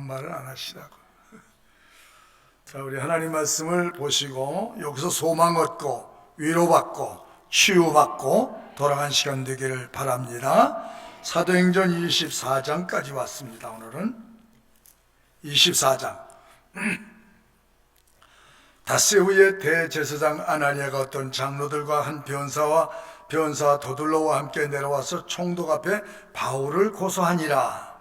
말을 안 하시라고. 자, 우리 하나님 말씀을 보시고 여기서 소망 얻고 위로받고 치유받고 돌아간 시간 되기를 바랍니다. 사도행전 24장까지 왔습니다. 오늘은 24장. 닷새 후에 대제사장 아나니아가 어떤 장로들과 한 변사 더둘러와 함께 내려와서 총독 앞에 바울을 고소하니라.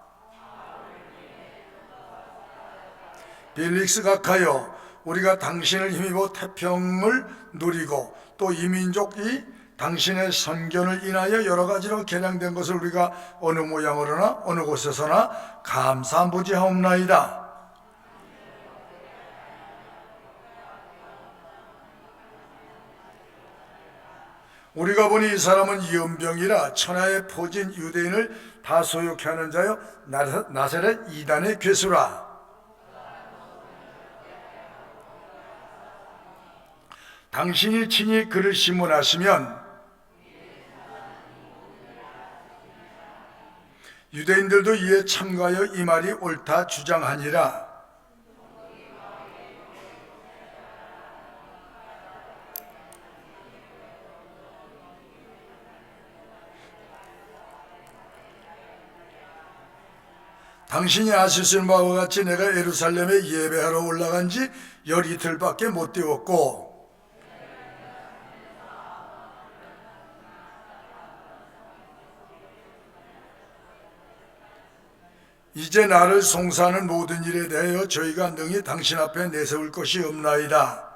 빌릭스 각하여, 우리가 당신을 힘입어 태평을 누리고 또 이 민족이 당신의 선견을 인하여 여러 가지로 개량된 것을 우리가 어느 모양으로나 어느 곳에서나 감사무지하옵나이다. 우리가 보니 이 사람은 연병이라 천하에 퍼진 유대인을 다 소욕해 하는 자여 나사렛 이단의 괴수라. 당신이 친히 그를 심문하시면 유대인들도 이에 참가하여 이 말이 옳다 주장하니라. 당신이 아시는 바와 같이 내가 예루살렘에 예배하러 올라간 지 열이틀밖에 못 되었고 이제 나를 송사하는 모든 일에 대하여 저희가 능히 당신 앞에 내세울 것이 없나이다.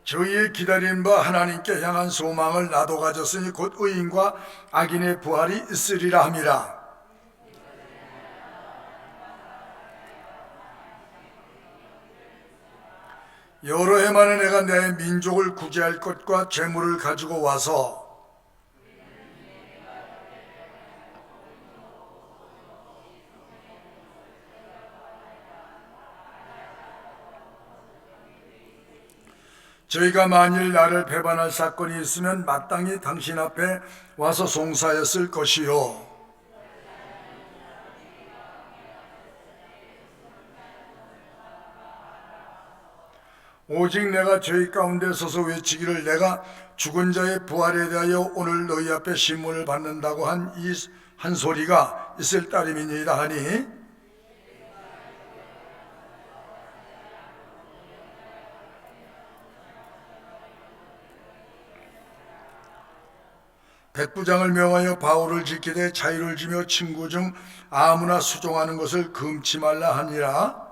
저희의 기다린 바 하나님께 향한 소망을 나도 가졌으니 곧 의인과 악인의 부활이 있으리라 함이라. 여러 해 만에 내가 내 민족을 구제할 것과 재물을 가지고 와서 저희가 만일 나를 배반할 사건이 있으면 마땅히 당신 앞에 와서 송사했을 것이요, 오직 내가 저희 가운데 서서 외치기를 내가 죽은 자의 부활에 대하여 오늘 너희 앞에 신문을 받는다고 한 소리가 있을 따름이니이다 하니, 백부장을 명하여 바울을 지키되 자유를 주며 친구 중 아무나 수종하는 것을 금치 말라 하니라.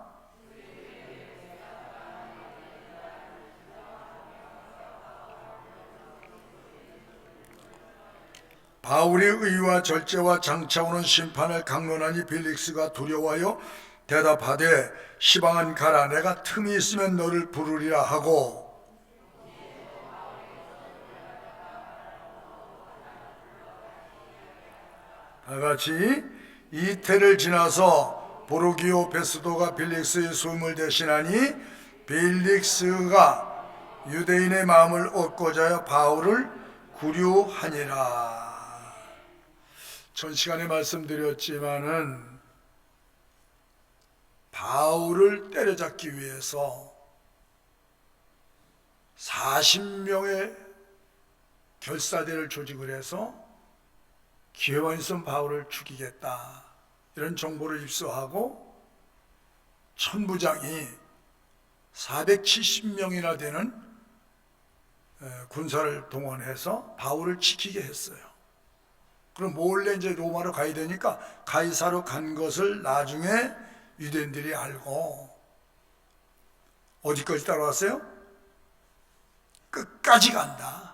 바울이 의와 절제와 장차 오는 심판을 강론하니 빌릭스가 두려워하여 대답하되 시방은 가라, 내가 틈이 있으면 너를 부르리라 하고, 다같이 이태를 지나서 보르기오 베스도가 빌릭스의 소임을 대신하니 빌릭스가 유대인의 마음을 얻고자 하여 바울을 구류하니라. 전 시간에 말씀드렸지만은 바울을 때려잡기 위해서 40명의 결사대를 조직을 해서 기회만 있으면 바울을 죽이겠다, 이런 정보를 입수하고 천부장이 470명이나 되는 군사를 동원해서 바울을 지키게 했어요. 그럼 몰래 이제 로마로 가야 되니까 가이사로 간 것을 나중에 유대인들이 알고 어디까지 따라왔어요? 끝까지 간다.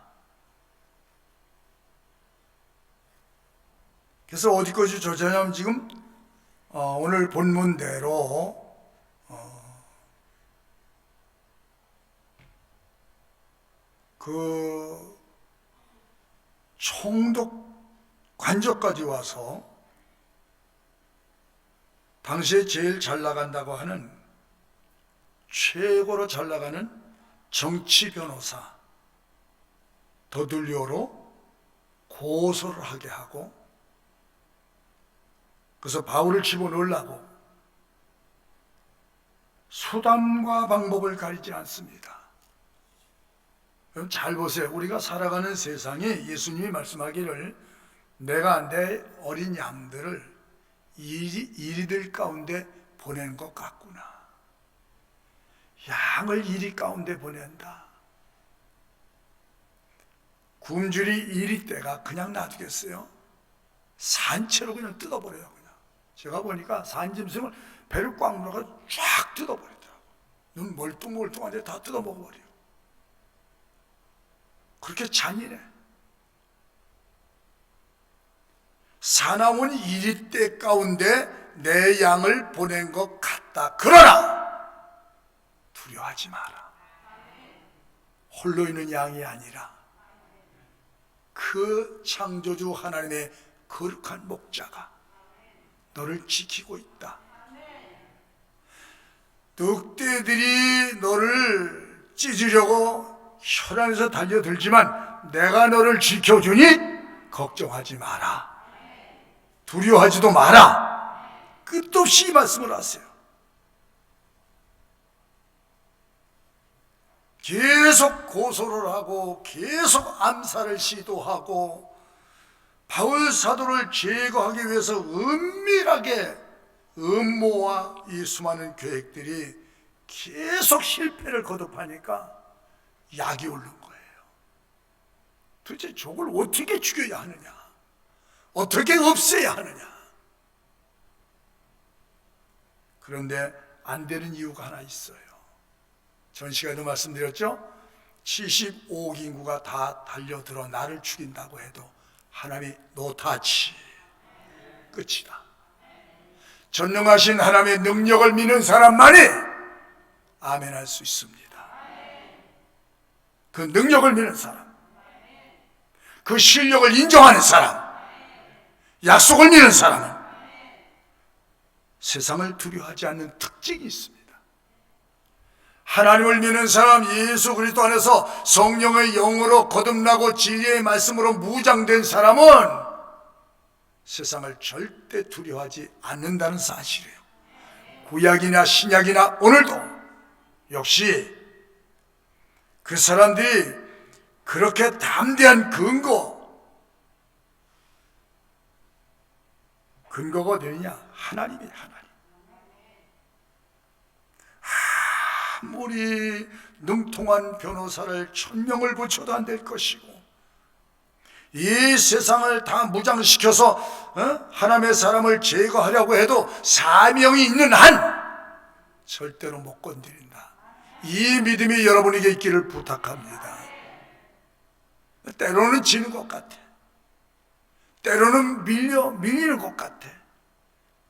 그래서 어디까지 조사하냐면 지금 오늘 본문대로 그 총독 관저까지 와서 당시에 제일 잘 나간다고 하는, 최고로 잘 나가는 정치 변호사 더둘리오로 고소를 하게 하고, 그래서 바울을 집어넣으려고 수단과 방법을 가리지 않습니다. 그럼 잘 보세요. 우리가 살아가는 세상에 예수님이 말씀하기를 내가 내 어린 양들을 이리들 가운데 보낸 것 같구나. 양을 이리 가운데 보낸다. 굶주리 이리 떼가 그냥 놔두겠어요? 산채로 그냥 뜯어버려요. 그냥 제가 보니까 산짐승을 배를 꽉 물어가 쫙 뜯어버리더라고. 눈 멀뚱멀뚱한데 다 뜯어먹어버려요. 그렇게 잔인해. 사나운 이리 떼 가운데 내 양을 보낸 것 같다. 그러나 두려워하지 마라. 홀로 있는 양이 아니라 그 창조주 하나님의 거룩한 목자가 너를 지키고 있다. 늑대들이 너를 찢으려고 혈안에서 달려들지만 내가 너를 지켜주니 걱정하지 마라. 두려워하지도 마라. 끝없이 이 말씀을 하세요. 계속 고소를 하고 계속 암살을 시도하고 바울 사도를 제거하기 위해서 은밀하게 음모와 이 수많은 계획들이 계속 실패를 거듭하니까 약이 오른 거예요. 도대체 저걸 어떻게 죽여야 하느냐, 어떻게 없애야 하느냐. 그런데 안 되는 이유가 하나 있어요. 전 시간에도 말씀드렸죠. 75억 인구가 다 달려들어 나를 죽인다고 해도 하나님이 노타치, 끝이다. 전능하신 하나님의 능력을 믿는 사람만이 아멘할 수 있습니다. 그 능력을 믿는 사람, 그 실력을 인정하는 사람, 약속을 믿는 사람은 세상을 두려워하지 않는 특징이 있습니다. 하나님을 믿는 사람, 예수 그리스도 안에서 성령의 영으로 거듭나고 진리의 말씀으로 무장된 사람은 세상을 절대 두려워하지 않는다는 사실이에요. 구약이나 신약이나 오늘도 역시 그 사람들이 그렇게 담대한 근거가 어디냐? 하나님이에요. 하나님. 아무리 능통한 변호사를 1000명을 붙여도 안 될 것이고 이 세상을 다 무장시켜서 하나님의 사람을 제거하려고 해도 사명이 있는 한 절대로 못 건드린다. 이 믿음이 여러분에게 있기를 부탁합니다. 때로는 지는 것 같아. 때로는 밀리는 것 같아.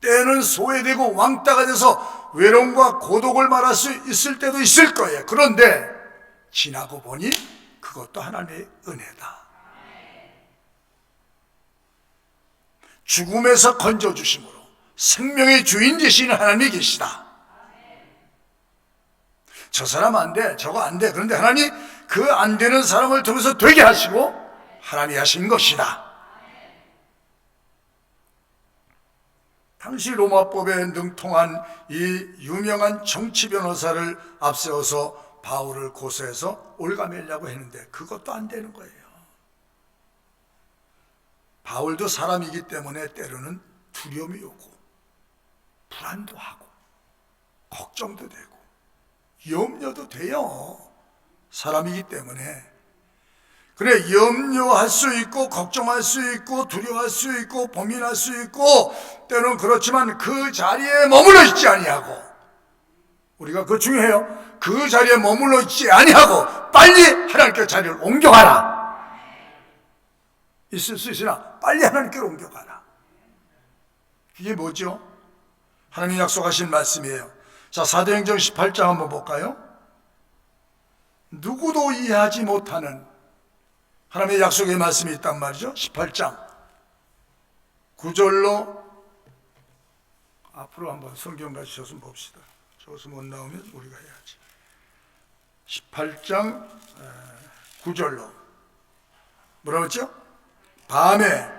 때는 소외되고 왕따가 돼서 외로움과 고독을 말할 수 있을 때도 있을 거예요. 그런데 지나고 보니 그것도 하나님의 은혜다. 죽음에서 건져주심으로 생명의 주인 되시는 하나님이 계시다. 저 사람 안 돼, 저거 안 돼. 그런데 하나님이 그 안 되는 사람을 통해서 되게 하시고 하나님이 하신 것이다. 당시 로마법에 능통한 이 유명한 정치 변호사를 앞세워서 바울을 고소해서 올가매려고 했는데 그것도 안 되는 거예요. 바울도 사람이기 때문에 때로는 두려움이 오고 불안도 하고 걱정도 되고 염려도 돼요. 사람이기 때문에. 그래, 염려할 수 있고 걱정할 수 있고 두려워할 수 있고 고민할 수 있고 때로는 그렇지만 그 자리에 머물러 있지 아니하고, 우리가 그거 중요해요. 그 자리에 머물러 있지 아니하고 빨리 하나님께 자리를 옮겨가라. 있을 수 있으나 빨리 하나님께로 옮겨가라. 이게 뭐죠? 하나님 약속하신 말씀이에요. 자, 사도행전 18장 한번 볼까요? 누구도 이해하지 못하는 하나님의 약속의 말씀이 있단 말이죠. 18장 9절로 앞으로 한번 성경 가지셔서 봅시다. 저기서 못 나오면 우리가 해야지. 18장 9절로 뭐라고 했죠? 밤에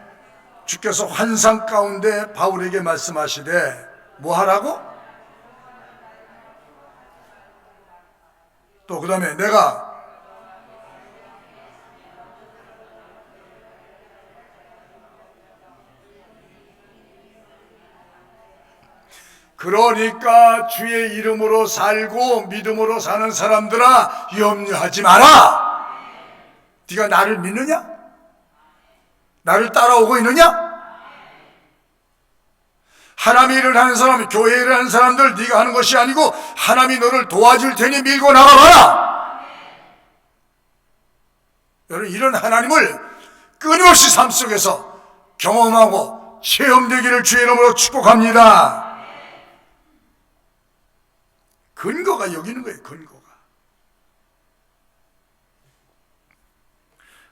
주께서 환상 가운데 바울에게 말씀하시되 뭐 하라고? 또 그 다음에 내가 그러니까 주의 이름으로 살고 믿음으로 사는 사람들아 염려하지 마라. 네가 나를 믿느냐? 나를 따라오고 있느냐? 하나님의 일을 하는 사람, 교회 일을 하는 사람들 네가 하는 것이 아니고 하나님이 너를 도와줄 테니 밀고 나가봐라. 여러분, 이런 하나님을 끊임없이 삶 속에서 경험하고 체험되기를 주의 이름으로 축복합니다. 근거가 여기 있는 거예요. 근거가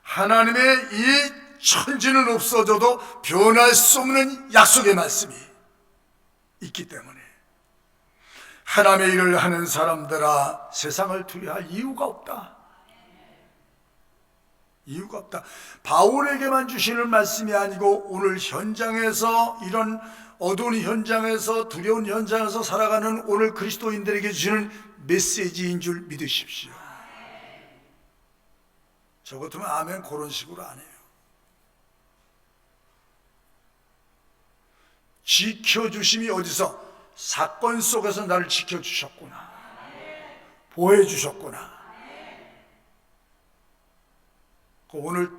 하나님의 이 천지는 없어져도 변할 수 없는 약속의 말씀이 있기 때문에 하나님의 일을 하는 사람들아 세상을 두려워할 이유가 없다. 이유가 없다. 바울에게만 주시는 말씀이 아니고 오늘 현장에서, 이런 어두운 현장에서, 두려운 현장에서 살아가는 오늘 그리스도인들에게 주시는 메시지인 줄 믿으십시오. 저 같으면 아멘 그런 식으로 안 해요. 지켜주심이 어디서? 사건 속에서 나를 지켜주셨구나, 보호해주셨구나. 오늘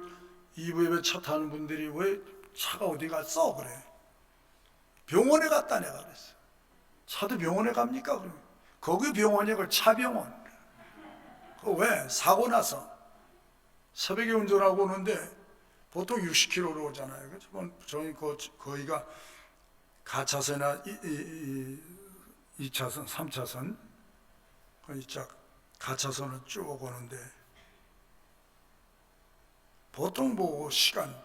2부 예배 차 타는 분들이 왜 차가 어디 갔어? 그래. 병원에 갔다 내가 그랬어. 차도 병원에 갑니까? 그러면 거기 병원이 그 차병원. 그 왜? 사고 나서 새벽에 운전하고 오는데 보통 60km로 오잖아요. 저희 거기가 가차선이나 2차선, 3차선, 이쪽 가차선을 쭉 오는데 보통 뭐 시간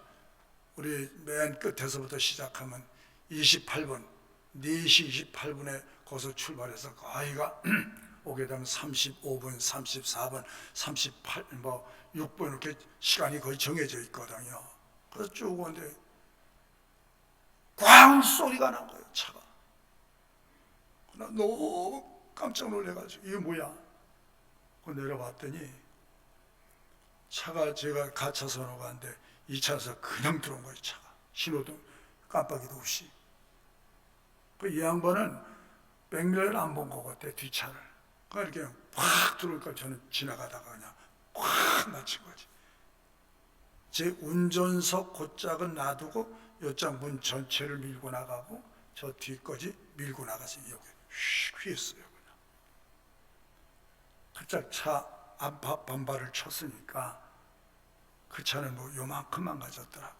우리 맨 끝에서부터 시작하면 28분, 4시 28분에 거기서 출발해서 거기가 오게 되면 35분, 34분, 38, 뭐 6분 이렇게 시간이 거의 정해져 있거든요. 그래서 쭉 오는데 꽝 소리가 난 거예요, 차가. 나 너무 깜짝 놀래가지고 이게 뭐야? 그 내려봤더니 차가, 제가 가차선으로 가는데 2차선 그냥 들어온 거예요. 차가 신호등 깜빡이도 없이. 이 양반은 백미러를 안 본 것 같아, 뒷차를. 그러니까 이렇게 확 들어오니까 저는 지나가다가 그냥 확 맞힌 거지. 제 운전석 곧짝은 놔두고 요쪽 문 전체를 밀고 나가고 저 뒤까지 밀고 나가서 여기 휙 휘었어요. 그냥 살짝 차 앞 반발을 쳤으니까 그 차는 뭐 요만큼만 가졌더라고요.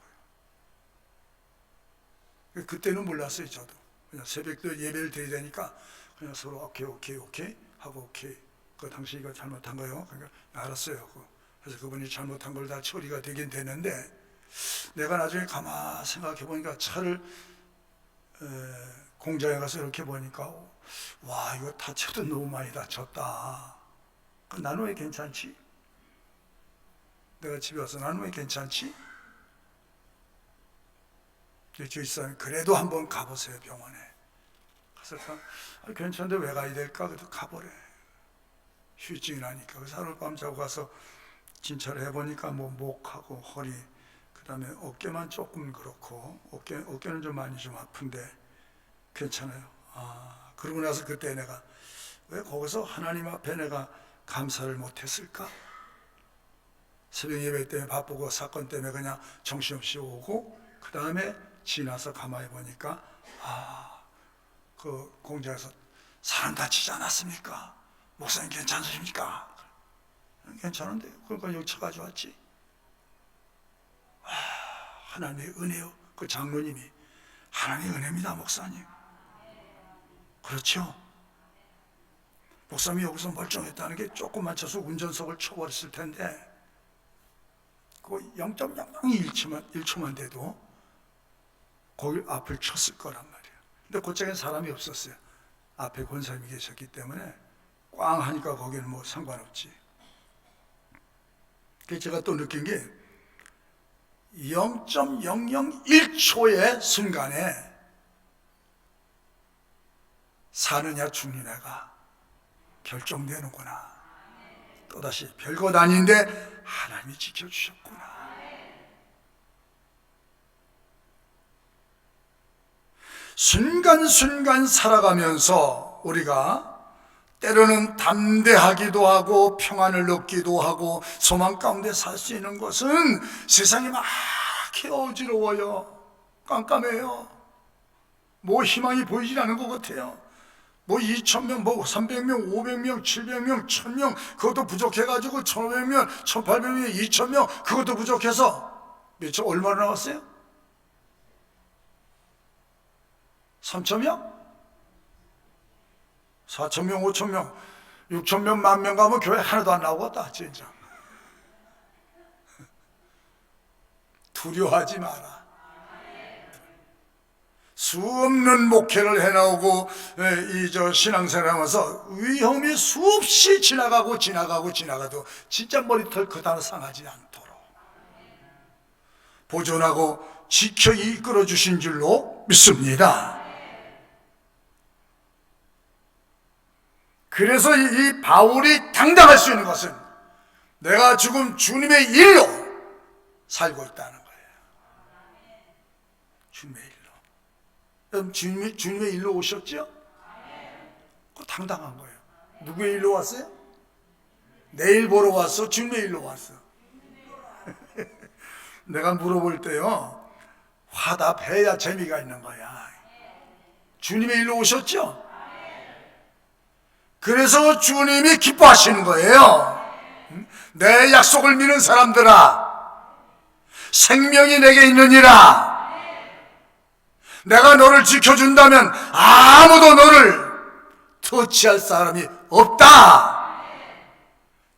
그때는 몰랐어요. 저도 그냥 새벽도 예배를 드려야 되니까 그냥 서로 오케이 하고 오케이. 그 당시 이거 잘못한 거요. 그러니까 알았어요. 그래서 그분이 잘못한 걸 다 처리가 되긴 되는데 내가 나중에 가만 생각해 보니까 차를 공장에 가서 이렇게 보니까 와, 이거 다쳐도 너무 많이 다쳤다. 나는 왜 괜찮지? 내가 집에 와서 나는 왜 괜찮지? 주의사님 그래도 한번 가보세요, 병원에. 그래서 괜찮은데 왜 가야 될까? 그래도 가보래. 휴증이 나니까. 그래서 하룻밤 자고 가서 진찰을 해보니까 뭐 목하고 허리, 그 다음에 어깨만 조금 그렇고, 어깨는 좀 많이 좀 아픈데 괜찮아요. 그러고 나서 그때 내가 왜 거기서 하나님 앞에 내가 감사를 못했을까? 새벽 예배 때문에 바쁘고 사건 때문에 그냥 정신없이 오고, 그 다음에 지나서 가만히 보니까 그 공장에서 사람 다치지 않았습니까? 목사님 괜찮으십니까? 괜찮은데 그러니까 여기 차 가져왔지. 하나님의 은혜요. 그 장로님이 하나님의 은혜입니다, 목사님. 그렇죠? 목사님이 여기서 멀쩡했다는 게 조금만 쳐서 운전석을 쳐버렸을 텐데 그 0.01초만 돼도 거기 앞을 쳤을 거란 말이에요. 근데 그쪽엔 사람이 없었어요. 앞에 권사님이 계셨기 때문에 꽝 하니까 거기는 뭐 상관없지. 제가 또 느낀 게 0.001초의 순간에 사느냐 죽느냐가 결정되는구나. 또다시 별것 아닌데 하나님이 지켜주셨구나. 순간순간 살아가면서 우리가 때로는 담대하기도 하고 평안을 얻기도 하고 소망 가운데 살 수 있는 것은 세상이 막히 어지러워요. 깜깜해요. 뭐 희망이 보이질 않은 것 같아요. 뭐 2,000명, 뭐 300명, 500명, 700명, 1,000명 그것도 부족해가지고 1,500명, 1,800명, 2,000명 그것도 부족해서 몇초 얼마나 나왔어요? 3,000명? 4,000명, 5,000명, 6,000명, 10,000명 가면 교회 하나도 안 나오겠다 진짜. 두려워하지 마라. 수 없는 목회를 해나오고 신앙생활하면서 위험이 수없이 지나가고 지나가도 진짜 머리털 그다나 상하지 않도록 보존하고 지켜 이끌어 주신 줄로 믿습니다. 그래서 이 바울이 당당할 수 있는 것은 내가 지금 주님의 일로 살고 있다는 거예요. 주님의 일로. 여러분 주님의 일로 오셨죠? 그거 당당한 거예요. 누구의 일로 왔어요? 내일 보러 왔어? 주님의 일로 왔어? 내가 물어볼 때요 화답해야 재미가 있는 거야. 주님의 일로 오셨죠? 그래서 주님이 기뻐하시는 거예요. 내 약속을 믿는 사람들아, 생명이 내게 있느니라. 내가 너를 지켜준다면 아무도 너를 터치할 사람이 없다.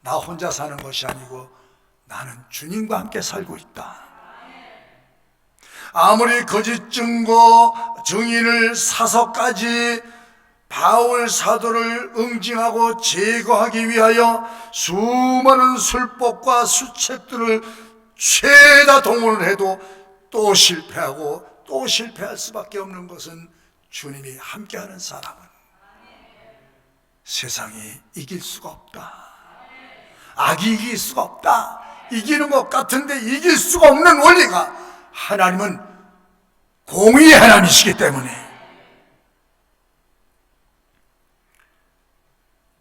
나 혼자 사는 것이 아니고 나는 주님과 함께 살고 있다. 아무리 거짓 증거, 증인을 사서까지 바울 사도를 응징하고 제거하기 위하여 수많은 술법과 수책들을 죄다 동원을 해도 또 실패하고 또 실패할 수밖에 없는 것은 주님이 함께하는 사람은 세상이 이길 수가 없다. 악이 이길 수가 없다. 이기는 것 같은데 이길 수가 없는 원리가 하나님은 공의의 하나님이시기 때문에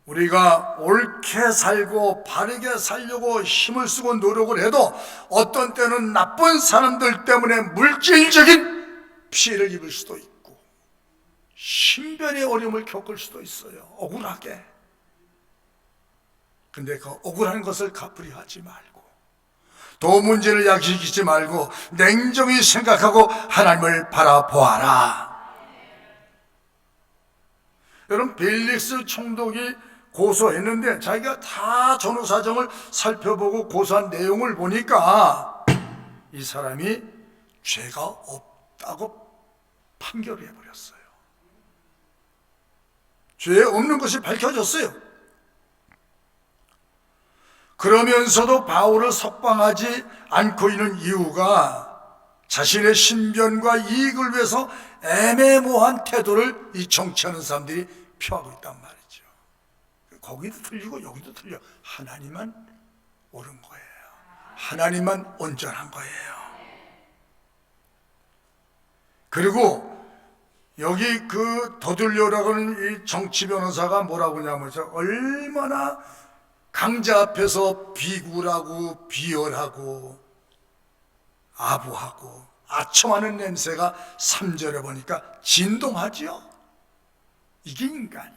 우리가 옳게 살고 바르게 살려고 힘을 쓰고 노력을 해도 어떤 때는 나쁜 사람들 때문에 물질적인 피해를 입을 수도 있고 신변의 어려움을 겪을 수도 있어요. 억울하게. 근데 그 억울한 것을 갚으려 하지 말고 도 문제를 야기시키지 말고 냉정히 생각하고 하나님을 바라보아라. 여러분 벨릭스 총독이 고소했는데 자기가 다 전후 사정을 살펴보고 고소한 내용을 보니까 이 사람이 죄가 없다고 판결을 해버렸어요. 죄 없는 것이 밝혀졌어요. 그러면서도 바울을 석방하지 않고 있는 이유가 자신의 신변과 이익을 위해서 애매모호한 태도를 이 정치하는 사람들이 표하고 있단 말이죠. 거기도 틀리고 여기도 틀려. 하나님만 옳은 거예요. 하나님만 온전한 거예요. 그리고 여기 그 더들려라고 하는 이 정치 변호사가 뭐라고 하냐면 얼마나 강자 앞에서 비굴하고 비열하고 아부하고 아첨하는 냄새가 3절에 보니까 진동하죠. 이게 인간이야.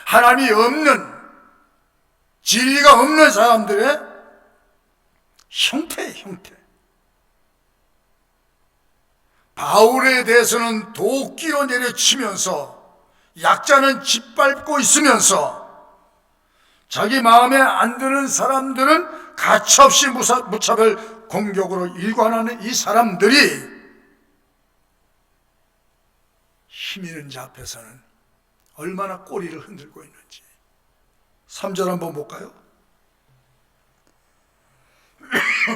하나님이 없는, 진리가 없는 사람들의 형태예요, 형태. 바울에 대해서는 도끼로 내려치면서 약자는 짓밟고 있으면서 자기 마음에 안 드는 사람들은 가차없이 무차별 공격으로 일관하는 이 사람들이 힘 있는 자 앞에서는 얼마나 꼬리를 흔들고 있는지 3절 한번 볼까요?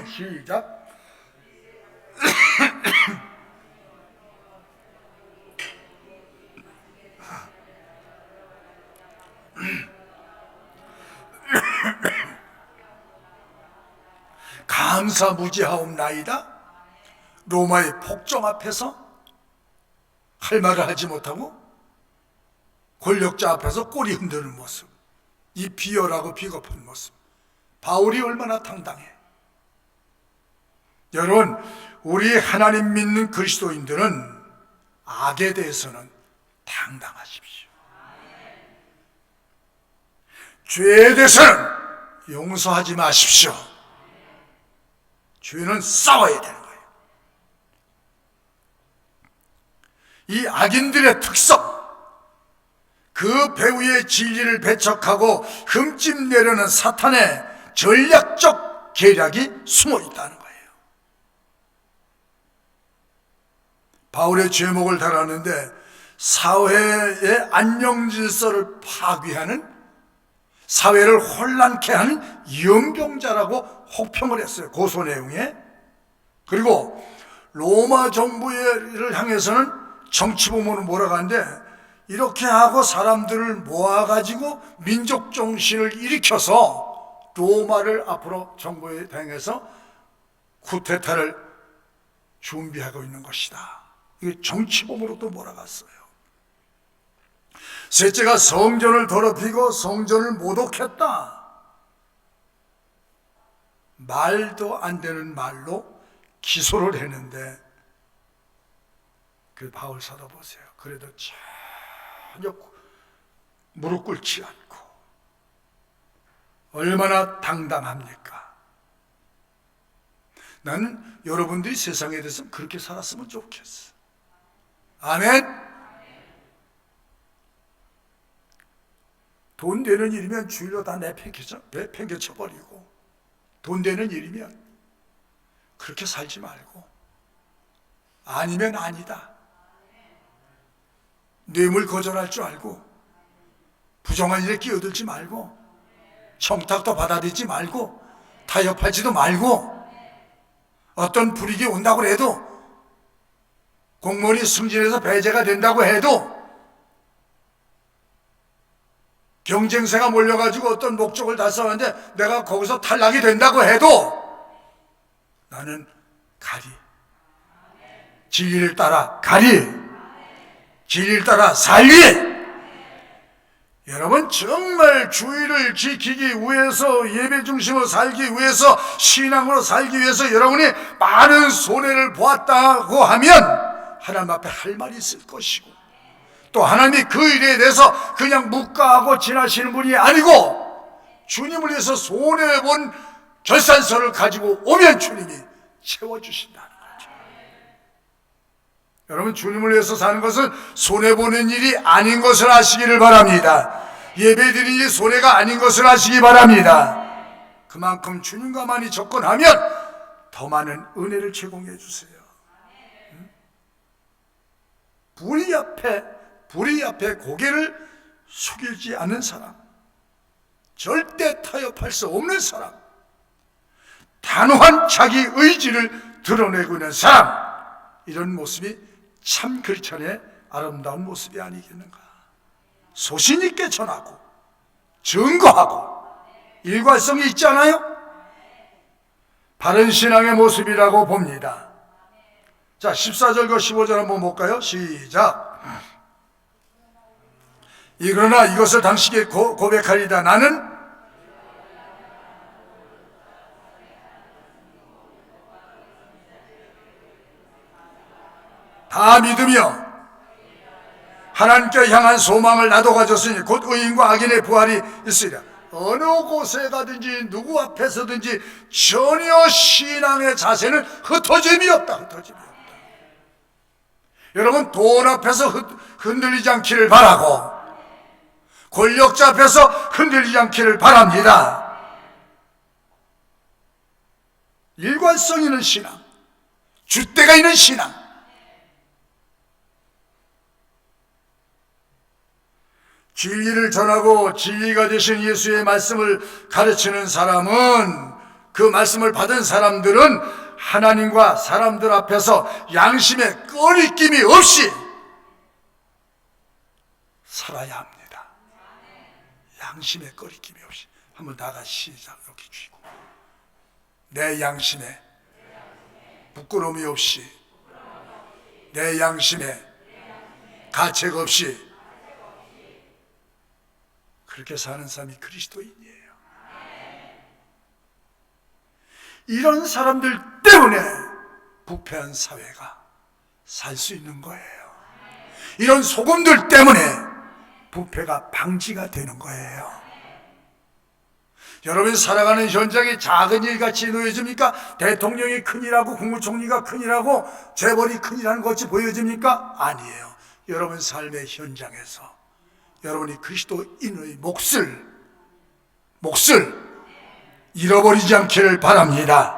시작. 감사무지하옵나이다. 로마의 폭정 앞에서 할 말을 하지 못하고 권력자 앞에서 꼬리 흔드는 모습, 이 비열하고 비겁한 모습, 바울이 얼마나 당당해. 여러분, 우리 하나님 믿는 그리스도인들은 악에 대해서는 당당하십시오. 죄에 대해서는 용서하지 마십시오. 죄는 싸워야 되는 거예요. 이 악인들의 특성, 그 배후의 진리를 배척하고 흠집내려는 사탄의 전략적 계략이 숨어 있다는 거예요. 바울의 제목을 달았는데 사회의 안녕 질서를 파괴하는, 사회를 혼란케 하는 연병자라고 혹평을 했어요. 고소 내용에. 그리고 로마 정부를 향해서는 정치부문은 뭐라고 하는데, 이렇게 하고 사람들을 모아가지고 민족 정신을 일으켜서 로마를 앞으로 정부에 향해서 쿠데타를 준비하고 있는 것이다. 이게 정치범으로 또 몰아갔어요. 셋째가 성전을 더럽히고 성전을 모독했다. 말도 안 되는 말로 기소를 했는데, 그 바울 사도 보세요. 그래도 전혀 무릎 꿇지 않고 얼마나 당당합니까? 나는 여러분들이 세상에 대해서 그렇게 살았으면 좋겠어. 아멘. 돈 되는 일이면 주일로 다 내팽개쳐버리고, 돈 되는 일이면 그렇게 살지 말고, 아니면 아니다, 뇌물 거절할 줄 알고, 부정한 일에 끼어들지 말고, 청탁도 받아들이지 말고, 타협하지도 말고, 어떤 불이익이 온다고 해도, 공무원이 승진해서 배제가 된다고 해도, 경쟁세가 몰려가지고 어떤 목적을 달성하는데 내가 거기서 탈락이 된다고 해도 나는 가리, 진리를 따라 가리, 진리를 따라 살리. 여러분, 정말 주의를 지키기 위해서, 예배 중심으로 살기 위해서, 신앙으로 살기 위해서 여러분이 많은 손해를 보았다고 하면 하나님 앞에 할 말이 있을 것이고, 또 하나님이 그 일에 대해서 그냥 묵과하고 지나시는 분이 아니고 주님을 위해서 손해본 결산서를 가지고 오면 주님이 채워주신다는 거죠. 여러분, 주님을 위해서 사는 것은 손해보는 일이 아닌 것을 아시기를 바랍니다. 예배드리는 일이 손해가 아닌 것을 아시기 바랍니다. 그만큼 주님과 많이 접근하면 더 많은 은혜를 제공해 주세요. 불의 앞에 고개를 숙이지 않는 사람, 절대 타협할 수 없는 사람, 단호한 자기 의지를 드러내고 있는 사람, 이런 모습이 참 크리스천의 아름다운 모습이 아니겠는가. 소신 있게 전하고 증거하고 일관성이 있지 않아요? 바른 신앙의 모습이라고 봅니다. 자, 14절과 15절 한번 볼까요? 시작. 그러나 이것을 당신에게 고백하리다. 나는 다 믿으며 하나님께 향한 소망을 나도 가졌으니 곧 의인과 악인의 부활이 있으리라. 어느 곳에 가든지 누구 앞에서든지 전혀 신앙의 자세는 흩어짐이 없다. 흩어짐이 없다. 여러분, 돈 앞에서 흔들리지 않기를 바라고, 권력자 앞에서 흔들리지 않기를 바랍니다. 일관성 있는 신앙, 줏대가 있는 신앙. 진리를 전하고 진리가 되신 예수의 말씀을 가르치는 사람은 그 말씀을 받은 사람들은 하나님과 사람들 앞에서 양심의 꺼리낌이 없이 살아야 합니다. 양심의 꺼리낌이 없이. 한번 다 같이 시작. 이렇게 쥐고, 내 양심에 부끄러움이 없이, 내 양심에 가책 없이 그렇게 사는 사람이 그리스도인이에요. 이런 사람들 때문에 부패한 사회가 살 수 있는 거예요. 이런 소금들 때문에 부패가 방지가 되는 거예요. 여러분 살아가는 현장에 작은 일같이 놓여집니까? 대통령이 큰일하고 국무총리가 큰일하고 재벌이 큰일하는 것이 보여집니까? 아니에요. 여러분 삶의 현장에서 여러분이 그리스도인의 몫을 잃어버리지 않기를 바랍니다.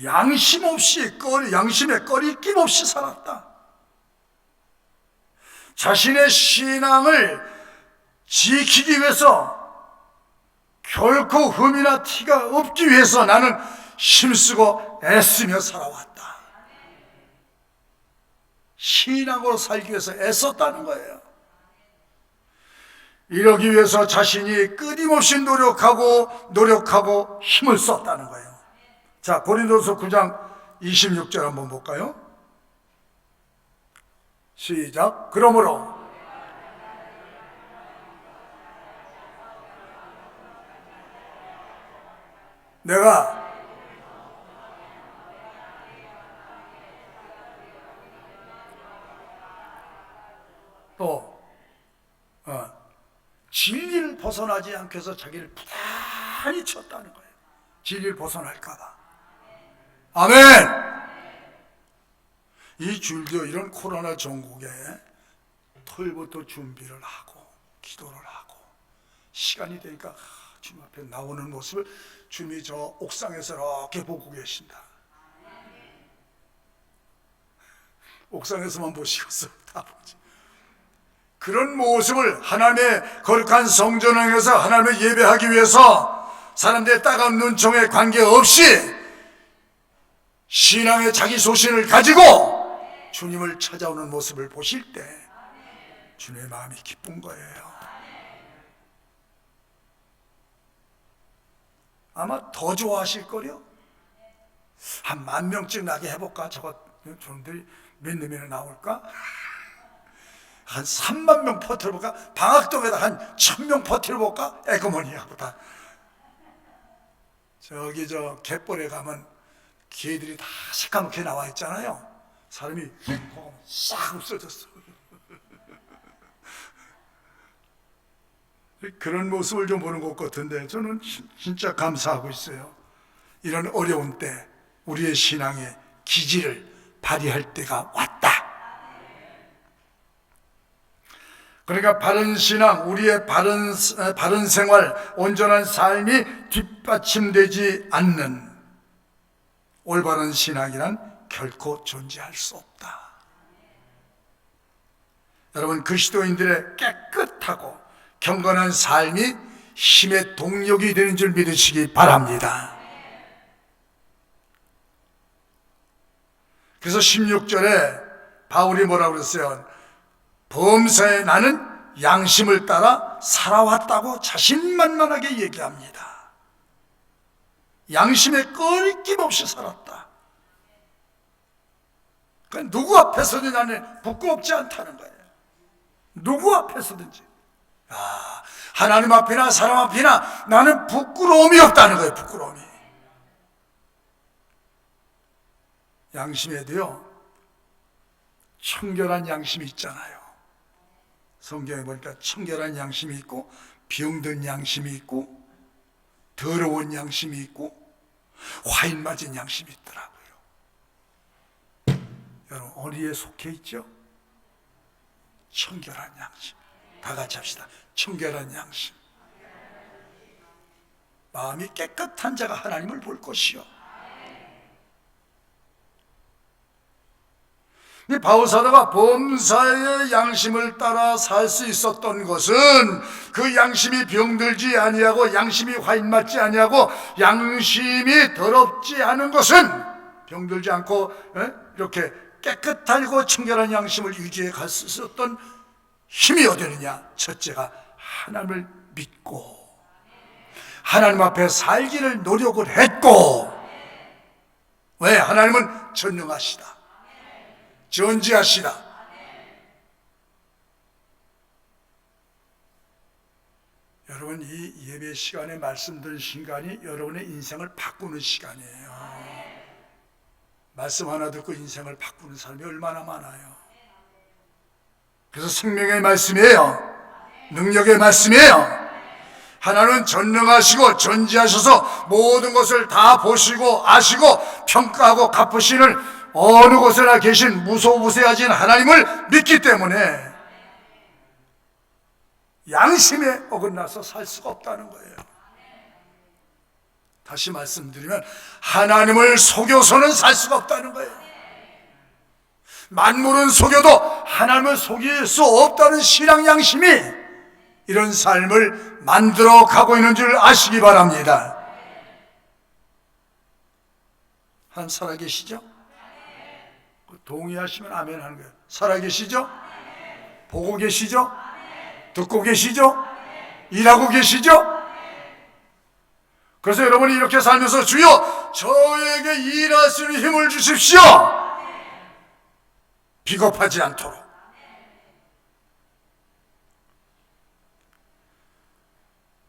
양심 없이, 양심에 꺼리낌 없이 살았다. 자신의 신앙을 지키기 위해서 결코 흠이나 티가 없기 위해서 나는 힘쓰고 애쓰며 살아왔다. 신앙으로 살기 위해서 애썼다는 거예요. 이러기 위해서 자신이 끊임없이 노력하고 힘을 썼다는 거예요. 자, 고린도서 9장 26절 한번 볼까요? 시작. 그러므로 내가 또 진리를 벗어나지 않기 위해서 자기를 부단히 쳤다는 거예요. 진리를 벗어날까 봐. 아멘. 이 줄기어 이런 코로나 전국에 토요일부터 준비를 하고 기도를 하고 시간이 되니까 주님 앞에 나오는 모습을 주님이 저 옥상에서 이렇게 보고 계신다. 옥상에서만 보시겠어. 다 보지. 그런 모습을 하나님의 거룩한 성전에서 하나님을 예배하기 위해서 사람들의 따가운 눈총에 관계없이 신앙의 자기 소신을 가지고 주님을 찾아오는 모습을 보실 때 주님의 마음이 기쁜 거예요. 아마 더 좋아하실 거요. 한 10,000명쯤 나게 해볼까? 저거 저놈들이 몇 명이나 나올까? 한 30,000명 퍼뜨려볼까? 방학동에다 한 1,000명 퍼뜨려볼까? 에그머니하고 다. 저기 저 갯벌에 가면 개들이 다 새까맣게 나와 있잖아요. 사람이 싹 없어졌어. 그런 모습을 좀 보는 것 같은데 저는 진짜 감사하고 있어요. 이런 어려운 때 우리의 신앙의 기질을 발휘할 때가 왔다. 그러니까 바른 신앙, 우리의 바른 생활, 온전한 삶이 뒷받침되지 않는 올바른 신앙이란 결코 존재할 수 없다. 여러분, 그리스도인들의 깨끗하고 경건한 삶이 힘의 동력이 되는 줄 믿으시기 바랍니다. 그래서 16절에 바울이 뭐라고 그랬어요? 범사에 나는 양심을 따라 살아왔다고 자신만만하게 얘기합니다. 양심에 꺼리낌 없이 살았다. 그러니까 누구 앞에서든 나는 부끄럽지 않다는 거예요. 누구 앞에서든지. 하나님 앞이나 사람 앞이나 나는 부끄러움이 없다는 거예요. 부끄러움이. 양심에도요 청결한 양심이 있잖아요. 성경에 보니까 청결한 양심이 있고 병든 양심이 있고 더러운 양심이 있고 화인 맞은 양심이 있더라고요. 여러분 어디에 속해 있죠? 청결한 양심. 다 같이 합시다. 청결한 양심. 마음이 깨끗한 자가 하나님을 볼 것이요. 이 바울사도가 범사의 양심을 따라 살 수 있었던 것은 그 양심이 병들지 아니하고 양심이 화인맞지 아니하고 양심이 더럽지 않은 것은 병들지 않고 이렇게 깨끗하고 청결한 양심을 유지해 갈 수 있었던 힘이 어디느냐? 첫째가 하나님을 믿고 하나님 앞에 살기를 노력을 했고, 왜? 하나님은 전능하시다, 전지하시다. 여러분, 이 예배 시간에 말씀드린 시간이 여러분의 인생을 바꾸는 시간이에요. 말씀 하나 듣고 인생을 바꾸는 사람이 얼마나 많아요. 그래서 생명의 말씀이에요. 능력의 말씀이에요. 하나님은 전능하시고 전지하셔서 모든 것을 다 보시고 아시고 평가하고 갚으시는 어느 곳에나 계신 무소부세하신 하나님을 믿기 때문에 양심에 어긋나서 살 수가 없다는 거예요. 다시 말씀드리면 하나님을 속여서는 살 수가 없다는 거예요. 만물은 속여도 하나님을 속일 수 없다는 신앙 양심이 이런 삶을 만들어 가고 있는 줄 아시기 바랍니다. 한 살아계시죠? 동의하시면 아멘 하는 거예요. 살아계시죠? 보고 계시죠? 듣고 계시죠? 일하고 계시죠? 그래서 여러분이 이렇게 살면서 주여 저에게 일할 수 있는 힘을 주십시오. 비겁하지 않도록.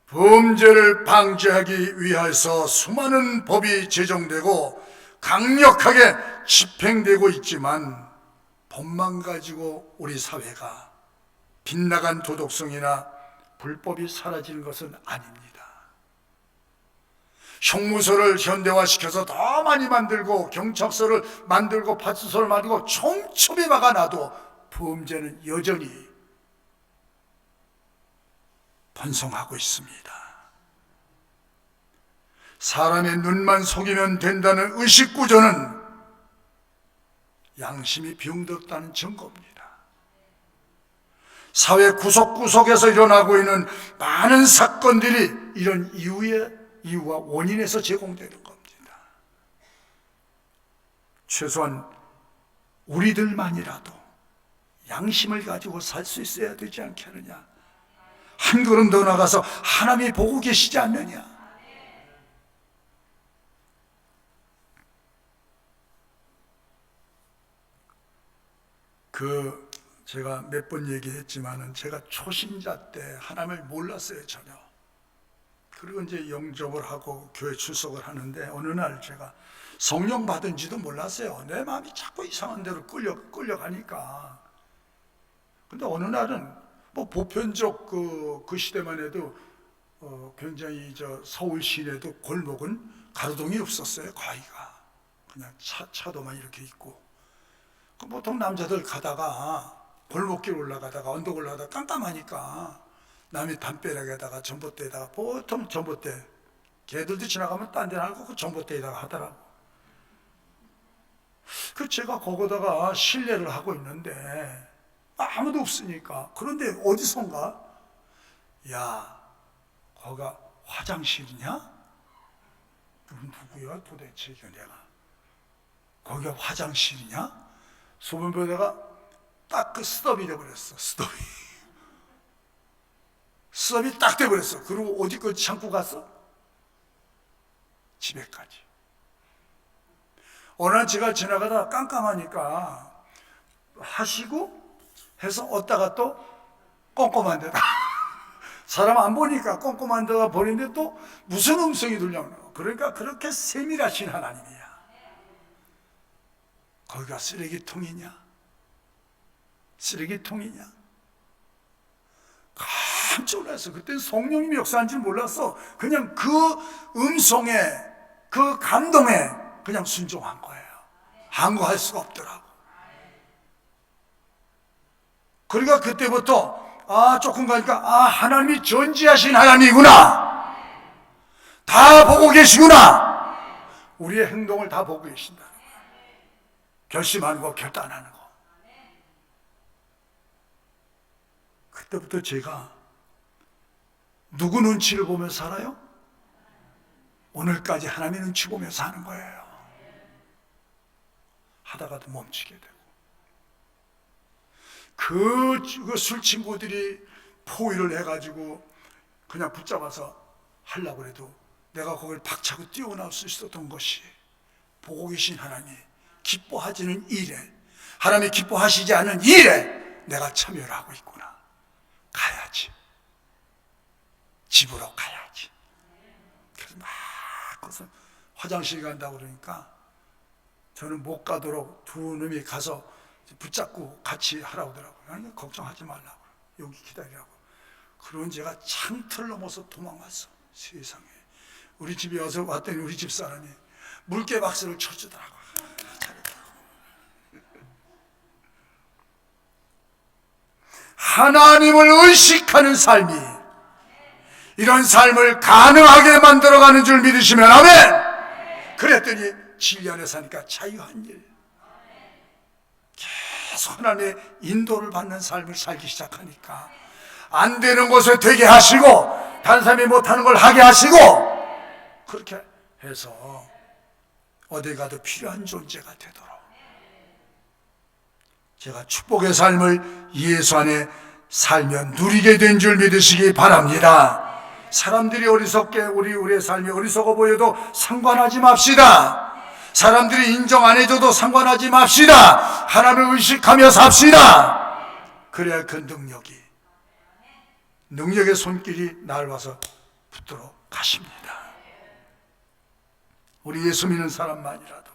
범죄를 방지하기 위해서 수많은 법이 제정되고 강력하게 집행되고 있지만 법만 가지고 우리 사회가 빗나간 도덕성이나 불법이 사라지는 것은 아닙니다. 형무소를 현대화시켜서 더 많이 만들고 경찰서를 만들고 파출소를 만들고 촘촘히 막아놔도 범죄는 여전히 번성하고 있습니다. 사람의 눈만 속이면 된다는 의식구조는 양심이 병들었다는 증거입니다. 사회 구석구석에서 일어나고 있는 많은 사건들이 이런 이유와 원인에서 제공되는 겁니다. 최소한 우리들만이라도 양심을 가지고 살 수 있어야 되지 않겠느냐. 한 걸음 더 나가서 하나님이 보고 계시지 않느냐. 제가 몇 번 얘기했지만은 제가 초신자 때 하나님을 몰랐어요, 전혀. 그리고 이제 영접을 하고 교회 출석을 하는데 어느 날 제가 성령 받은지도 몰랐어요. 내 마음이 자꾸 이상한 데로 끌려가니까. 근데 어느 날은 뭐 보편적 그 시대만 해도 굉장히 서울 시내도 골목은 가로등이 없었어요, 거의가. 그냥 차도만 이렇게 있고. 보통 남자들 가다가 골목길 올라가다가 언덕 올라가다가 깜깜하니까 남이 담벼락에다가 전봇대에다가 보통 전봇대, 개들도 지나가면 딴 데는 안 가고 그 전봇대에다가 하더라고. 제가 거기다가 실례를 하고 있는데 아무도 없으니까. 그런데 어디선가 야, 거기가 화장실이냐? 누구야 도대체 이거 내가. 거기가 화장실이냐? 소변보다가 딱 그 스톱이 돼버렸어. 스톱이 딱 돼버렸어. 그리고 어디까지 참고 갔어? 집에까지. 어느 날 제가 지나가다 깜깜하니까 하시고 해서 얻다가 또 꼼꼼한 데다 사람 안 보니까 꼼꼼한 데다 버리는데 또 무슨 음성이 들려오나. 그러니까 그렇게 세밀하신 하나님이야. 거기가 쓰레기통이냐? 쓰레기통이냐? 깜짝 놀랐어. 그때 성령님이 역사한 줄 몰랐어. 그냥 그 음성에, 그 감동에 그냥 순종한 거예요. 항거할 수가 없더라고. 그러니까 그때부터 조금 가니까 하나님이 전지하신 하나님이구나. 다 보고 계시구나. 우리의 행동을 다 보고 계신다. 결심하는 거, 결단하는 거. 그때부터 제가 누구 눈치를 보면서 살아요? 오늘까지 하나님의 눈치 보면서 사는 거예요. 하다가도 멈추게 되고, 그 술 친구들이 포위를 해가지고 그냥 붙잡아서 하려고 해도 내가 거기를 박차고 뛰어나올 수 있었던 것이, 보고 계신 하나님 기뻐하지는 일에, 하나님이 기뻐하시지 않은 일에 내가 참여를 하고 있구나. 가야지. 집으로 가야지. 그래서 막 거기서 화장실 간다고 그러니까 저는 못 가도록 두 놈이 가서 붙잡고 같이 하라고 하더라고요. 아니, 걱정하지 말라고, 여기 기다리라고. 그런 제가 창틀 넘어서 도망왔어. 세상에. 우리 집에 와서 왔더니 우리 집 사람이 물개 박수를 쳐주더라고. 하나님을 의식하는 삶이 이런 삶을 가능하게 만들어가는 줄 믿으시면 아멘. 그랬더니 진리 안에 사니까 자유한 일, 계속 하나님의 인도를 받는 삶을 살기 시작하니까 안 되는 것을 되게 하시고 다른 사람이 못하는 걸 하게 하시고, 그렇게 해서 어디 가도 필요한 존재가 되도록 제가 축복의 삶을 예수 안에 살며 누리게 된 줄 믿으시기 바랍니다. 사람들이 어리석게 우리의 삶이 어리석어 보여도 상관하지 맙시다. 사람들이 인정 안 해줘도 상관하지 맙시다. 하나님을 의식하며 삽시다. 그래야 그 능력의 손길이 날 와서 붙도록 가십니다. 우리 예수 믿는 사람만이라도,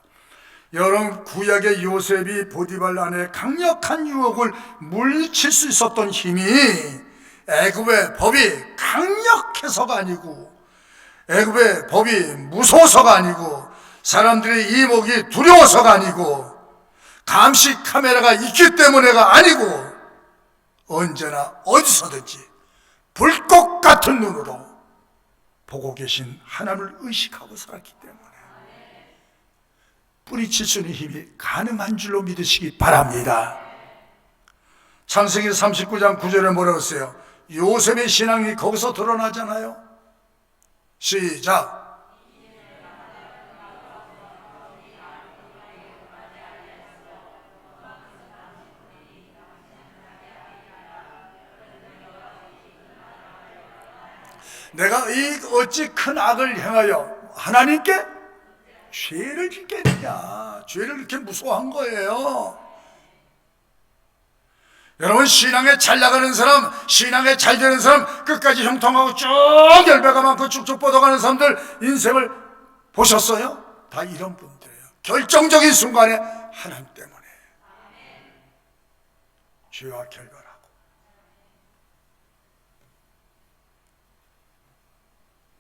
여러분, 구약의 요셉이 보디발 안에 강력한 유혹을 물리칠 수 있었던 힘이 애굽의 법이 강력해서가 아니고, 애굽의 법이 무서워서가 아니고, 사람들의 이목이 두려워서가 아니고, 감시 카메라가 있기 때문에가 아니고, 언제나 어디서든지 불꽃 같은 눈으로 보고 계신 하나님을 의식하고 살았기 때문에 뿌리칠 수 있는 힘이 가능한 줄로 믿으시기 바랍니다. 창세기 39장 9절에 뭐라고 했어요? 요셉의 신앙이 거기서 드러나잖아요. 시작. 내가 이 어찌 큰 악을 행하여 하나님께 죄를 짓겠느냐. 죄를 이렇게 무서워한 거예요. 여러분, 신앙에 잘 나가는 사람, 신앙에 잘 되는 사람, 끝까지 형통하고 쭉 열매가 많고 쭉쭉 뻗어가는 사람들 인생을 보셨어요? 다 이런 분들이에요. 결정적인 순간에 하나님 때문에 죄와 결별하고.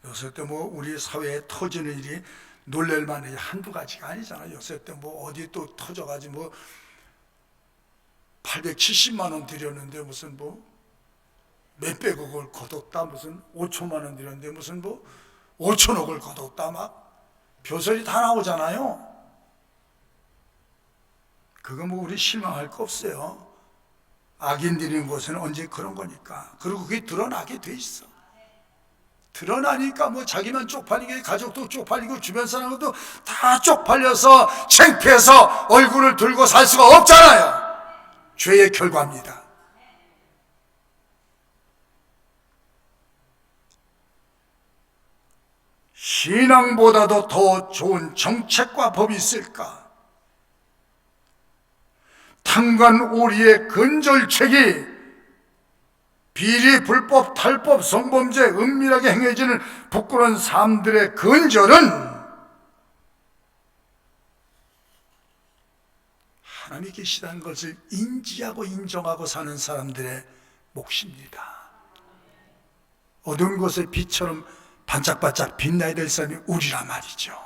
요새 때 뭐 우리 사회에 터지는 일이 놀랄만한 일이 한두 가지가 아니잖아요. 요새 때 뭐 어디 또 터져가지고 뭐 870만 원 들였는데 무슨 뭐 몇백억을 거뒀다, 무슨 5천만 원 들였는데 무슨 뭐 5천억을 거뒀다, 막 벼슬이 다 나오잖아요. 그거 뭐 우리 실망할 거 없어요. 악인 들이는 곳에는 언제 그런 거니까. 그리고 그게 드러나게 돼 있어. 드러나니까 뭐 자기만 쪽팔리게 가족도 쪽팔리고 주변 사람들도 다 쪽팔려서 창피해서 얼굴을 들고 살 수가 없잖아요. 죄의 결과입니다. 신앙보다도 더 좋은 정책과 법이 있을까? 탕관오리의 근절책이 비리, 불법, 탈법, 성범죄, 은밀하게 행해지는 부끄러운 삶들의 근절은 하나님이 계시다는 것을 인지하고 인정하고 사는 사람들의 몫입니다. 어두운 곳의 빛처럼 반짝반짝 빛나야 될 사람이 우리란 말이죠.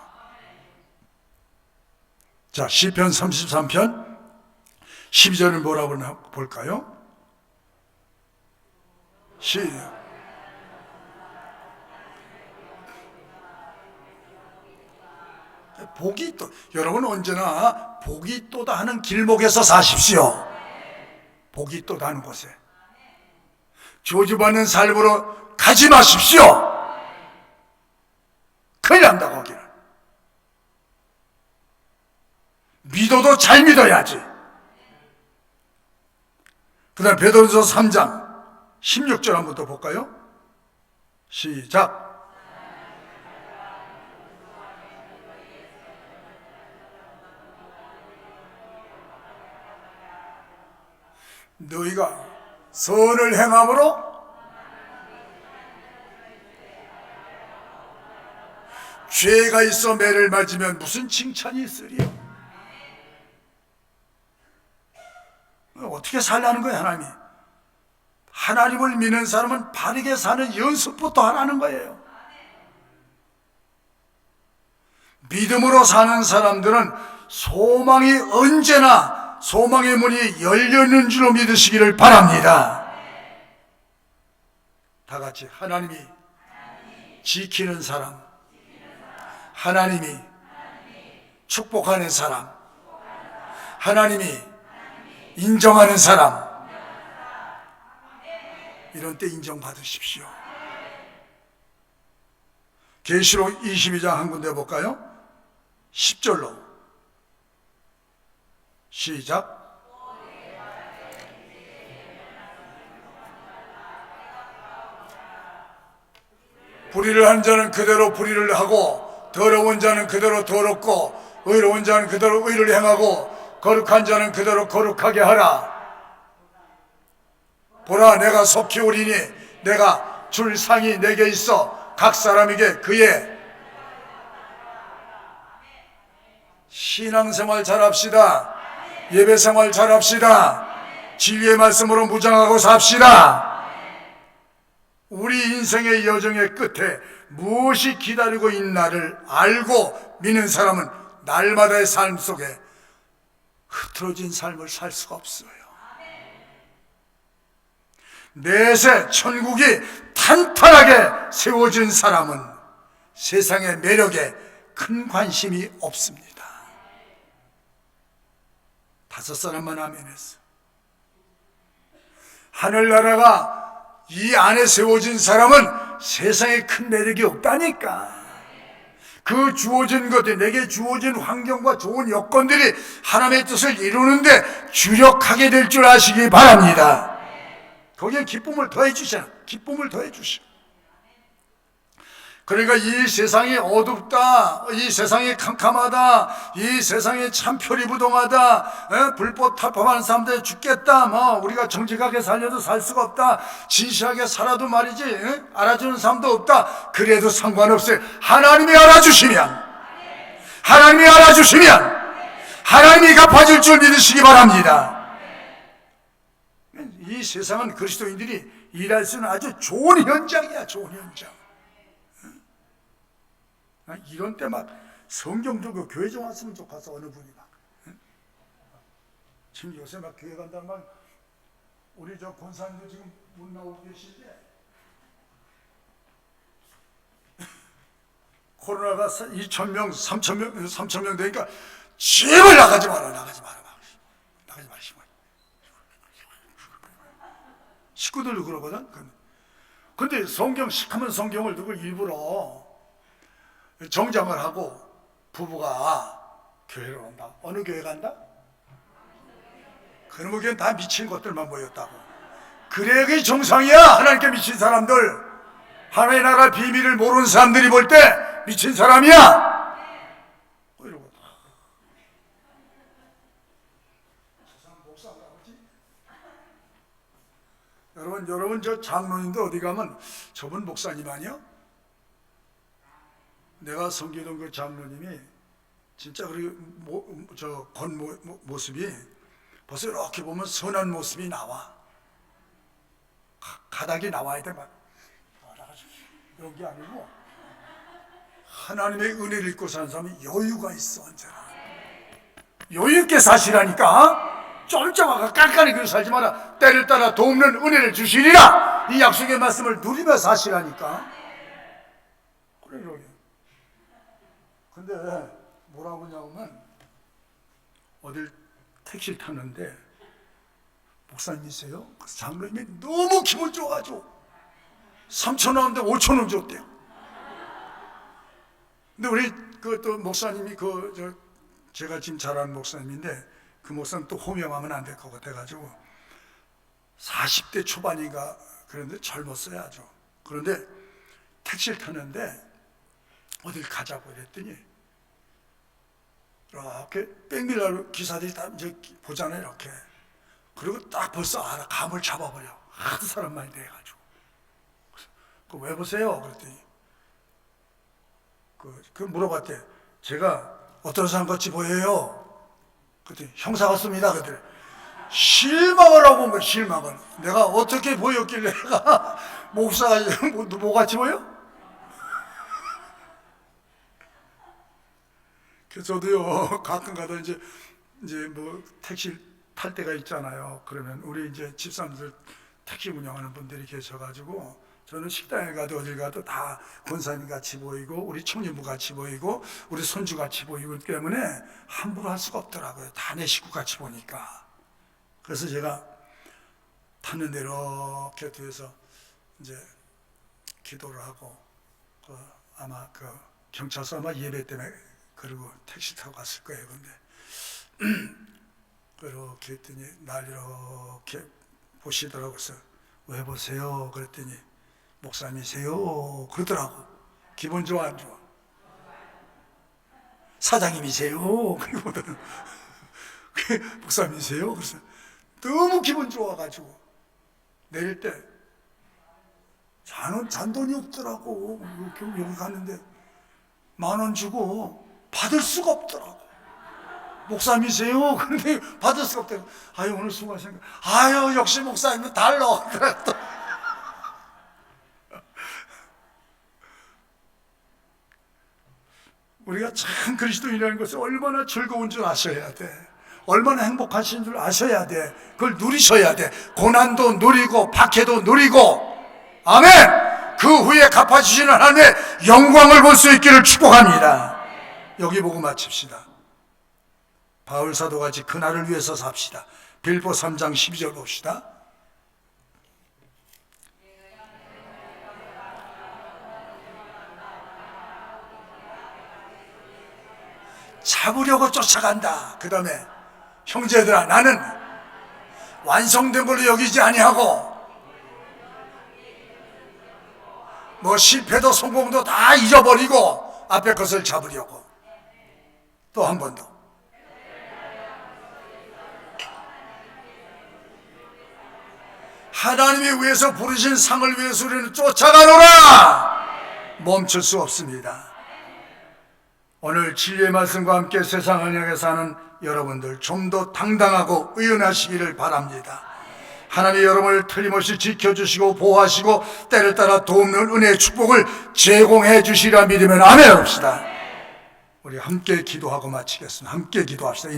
자, 시편 33편 12절은 뭐라고 볼까요? 복이 또, 여러분 언제나 복이 또다 하는 길목에서 사십시오. 복이 또다 하는 곳에. 저주받는 삶으로 가지 마십시오. 큰일 난다. 거기는 믿어도 잘 믿어야지. 그 다음 베드로전서 3장 16절 한번 더 볼까요? 시작. 너희가 선을 행함으로 죄가 있어 매를 맞으면 무슨 칭찬이 있으리요? 어떻게 살라는 거예요? 하나님을 믿는 사람은 바르게 사는 연습부터 하라는 거예요. 믿음으로 사는 사람들은 소망이 언제나 소망의 문이 열려있는 줄로 믿으시기를 바랍니다. 다 같이 하나님이 지키는 사람, 하나님이 축복하는 사람, 하나님이 인정하는 사람, 이런 때 인정받으십시오. 계시록 22장 한 군데 볼까요? 10절로 시작. 불의를 한 자는 그대로 불의를 하고 더러운 자는 그대로 더럽고 의로운 자는 그대로 의를 행하고 거룩한 자는 그대로 거룩하게 하라. 보라, 내가 속히 오리니 내가 줄 상이 내게 있어 각 사람에게 그의 신앙생활 잘합시다. 예배생활 잘합시다. 진리의 말씀으로 무장하고 삽시다. 우리 인생의 여정의 끝에 무엇이 기다리고 있나를 알고 믿는 사람은 날마다의 삶 속에 흐트러진 삶을 살 수가 없어요. 내세 천국이 탄탄하게 세워진 사람은 세상의 매력에 큰 관심이 없습니다. 5사람만 아멘했어. 하늘나라가 이 안에 세워진 사람은 세상에 큰 매력이 없다니까. 그 주어진 것들, 내게 주어진 환경과 좋은 여건들이 하나님의 뜻을 이루는데 주력하게 될 줄 아시기 바랍니다. 거기에 기쁨을 더해 주시잖아. 기쁨을 더해 주시오. 그러니까 이 세상이 어둡다, 이 세상이 캄캄하다, 이 세상이 참 표리부동하다, 불법 탈법하는 사람들 죽겠다, 우리가 정직하게 살려도 살 수가 없다, 진실하게 살아도 말이지 알아주는 사람도 없다. 그래도 상관없어요. 하나님이 알아주시면, 하나님이 갚아줄 줄 믿으시기 바랍니다. 이 세상은 그리스도인들이 일할 수 있는 아주 좋은 현장이야. 좋은 현장. 이런 때 막 성경 들고 교회 좀 왔으면 좋겠어. 어느 분이 막 지금 요새 막 교회 간다는 말, 우리 저 권사님도 지금 못 나오고 계시는데 코로나가 2,000명, 3,000명 되니까 제발 나가지 마라. 식구들도 그러거든. 근데 성경 시커먼 성경을 두고 일부러 정장을 하고 부부가 교회를 온다. 어느 교회 간다? 그런 교회는 다 미친 것들만 모였다고. 그래야 그게 정상이야. 하나님께 미친 사람들, 하나님의 나라 비밀을 모르는 사람들이 볼 때 미친 사람이야. 이러고 여러분 저 장로님도 어디 가면 저분 목사님 아니야? 내가 섬기던 그 장로님이 진짜 저 겉모습이 벌써 이렇게 보면 선한 모습이 나와. 가닥이 나와야 돼. 막 이런 게 아니고 하나님의 은혜를 입고 사는 사람이 여유가 있어. 언제나 여유 있게 사시라니까. 쫄쫄하고 깐깐하게 살지 마라. 때를 따라 돕는 은혜를 주시리라. 이 약속의 말씀을 누리며 사시라니까. 그래. 근데 뭐라고 하냐면 어딜 택시를 탔는데 목사님이세요? 그래서 장로님이 너무 기분 좋아가지고 3천 원인데 5천 원 줬대요. 근데 우리 그 또 목사님이 제가 지금 잘 아는 목사님인데 그 목사님 또 호명하면 안 될 것 같아가지고 40대 초반인가 그런데 젊었어요 아주. 그런데 택시를 타는데 어딜 가자고 그랬더니 이렇게 백밀러 기사들이 다 이제 보잖아요 이렇게. 그리고 딱 벌써 알아 감을 잡아버려. 하도 사람 많이 돼가지고. 왜 보세요? 그랬더니 그 물어봤대. 제가 어떤 사람 같이 보여요? 그랬더니 형사 같습니다. 그랬더니 실망을 하고 온 거야. 실망을. 내가 어떻게 보였길래 내가 목사 뭐 같이 보여? 그래서 저도요 가끔가다 이제 뭐 택시 탈 때가 있잖아요. 그러면 우리 이제 집사람들 택시 운영하는 분들이 계셔가지고 저는 식당에 가도 어딜 가도 다 권사님 같이 보이고 우리 청년부 같이 보이고 우리 손주 같이 보이고 때문에 함부로 할 수가 없더라고요. 다 내 식구 같이 보니까. 그래서 제가 탔는데 이렇게 뒤에서 이제 기도를 하고 아마 경찰서 아마 예배 때문에 그리고 택시 타고 갔을 거예요. 근데 그렇게 했더니 날 이렇게 보시더라고요. 그래서 왜 보세요? 그랬더니 목사님이세요? 그러더라고. 기분 좋아 안 좋아? 사장님이세요? 그리고 목사님이세요? 그래서 너무 기분 좋아가지고 내릴 때 잔돈이 없더라고. 여기 갔는데 10,000원 주고 받을 수가 없더라고. 목사님이세요? 그런데 받을 수가 없대요. 아유 오늘 수고하셨네. 아유 역시 목사님은 달라. 우리가 참 그리스도인이라는 것이 얼마나 즐거운 줄 아셔야 돼. 얼마나 행복하신 줄 아셔야 돼. 그걸 누리셔야 돼. 고난도 누리고 박해도 누리고. 아멘. 그 후에 갚아주시는 하나님의 영광을 볼 수 있기를 축복합니다. 여기 보고 마칩시다. 바울 사도같이 그날을 위해서 삽시다. 빌보 3장 12절 봅시다. 잡으려고 쫓아간다. 그 다음에 형제들아 나는 완성된 걸로 여기지 아니하고 뭐 실패도 성공도 다 잊어버리고 앞에 것을 잡으려고. 또 한 번 더. 하나님이 위해서 부르신 상을 위해서 우리는 쫓아가노라. 멈출 수 없습니다. 오늘 진리의 말씀과 함께 세상을 향해 사는 여러분들 좀 더 당당하고 의연하시기를 바랍니다. 하나님이 여러분을 틀림없이 지켜주시고 보호하시고 때를 따라 돕는 은혜의 축복을 제공해 주시리라 믿으면 아멘 합시다. 우리 함께 기도하고 마치겠습니다. 함께 기도합시다.